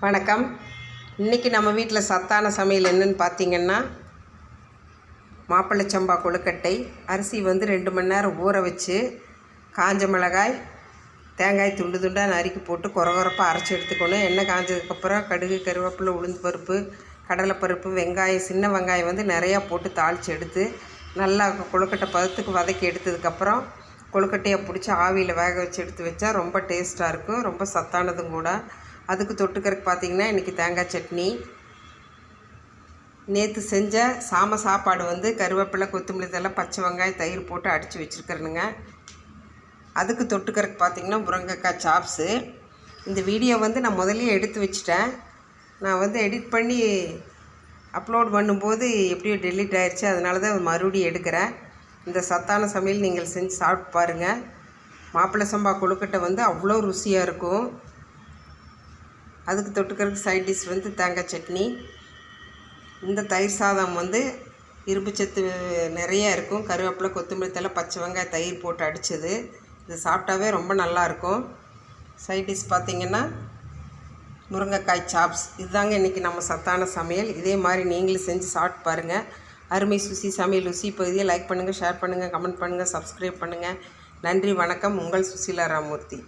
வணக்கம். இன்றைக்கி நம்ம வீட்டில் சத்தான சமையல் என்னென்னு பார்த்திங்கன்னா, மாப்பிள்ளை சம்பா கொழுக்கட்டை. அரிசி 2 மணி நேரம் ஊற வச்சு காஞ்ச மிளகாய், தேங்காய் துண்டு துண்டாக நறுக்கி போட்டு கொரகொரப்பாக அரைச்சி எடுத்துக்கணும். எண்ணெய் காஞ்சதுக்கப்புறம் கடுகு, கருவேப்பிலை, உளுந்து பருப்பு, கடலைப்பருப்பு, வெங்காயம், சின்ன வெங்காயம் நிறையா போட்டு தாளித்து எடுத்து நல்லா கொழுக்கட்டை பதத்துக்கு வதக்கி எடுத்ததுக்கப்புறம் கொழுக்கட்டையை பிடிச்சி ஆவியில் வேக வச்சு எடுத்து வச்சா ரொம்ப டேஸ்ட்டாக இருக்கும். ரொம்ப சத்தானதும் கூட. அதுக்கு தொட்டுக்கிறதுக்கு பார்த்திங்கன்னா இன்றைக்கி தேங்காய் சட்னி. நேற்று செஞ்ச சாப்பாடு கருவேப்பிலை, கொத்தமல்லி தழை, பச்சை வெங்காயம், தயிர் போட்டு அடித்து வச்சுருக்கிறேனுங்க. அதுக்கு தொட்டுக்கிறதுக்கு பார்த்திங்கன்னா முருங்கைக்காய் சாப்ஸு. இந்த வீடியோ நான் முதல்ல எடுத்து வச்சுட்டேன். நான் எடிட் பண்ணி அப்லோட் பண்ணும்போது எப்படியோ டெலீட் ஆகிடுச்சு. அதனால தான் மறுபடியும் எடுக்கிறேன். இந்த சத்தான சமையல் நீங்கள் செஞ்சு சாப்பிட்டு பாருங்கள். மாப்பிள்ளை சம்பா கொழுக்கட்டை அவ்வளோ ருசியாக இருக்கும். அதுக்கு தொட்டுக்கிறதுக்கு சைட் டிஷ் தேங்காய் சட்னி. இந்த தயிர் சாதம் இரும்பு சத்து நிறையா இருக்கும். கருவேப்பிலை, கொத்தமல்லி தழை, பச்சை வெங்காயம், தயிர் போட்டு அடித்தது. இது சாப்பிட்டாவே ரொம்ப நல்லாயிருக்கும். சைட் டிஷ் பார்த்திங்கன்னா முருங்கைக்காய் சாப்ஸ். இதுதாங்க இன்றைக்கி நம்ம சத்தான சமையல். இதே மாதிரி நீங்களும் செஞ்சு சாப்பிட்டு பாருங்கள். அருமை சுசி சமையல் ருசி பகுதியை லைக் பண்ணுங்கள், ஷேர் பண்ணுங்கள், கமெண்ட் பண்ணுங்கள், சப்ஸ்கிரைப் பண்ணுங்கள். நன்றி, வணக்கம். உங்கள் சுசீலா ராமூர்த்தி.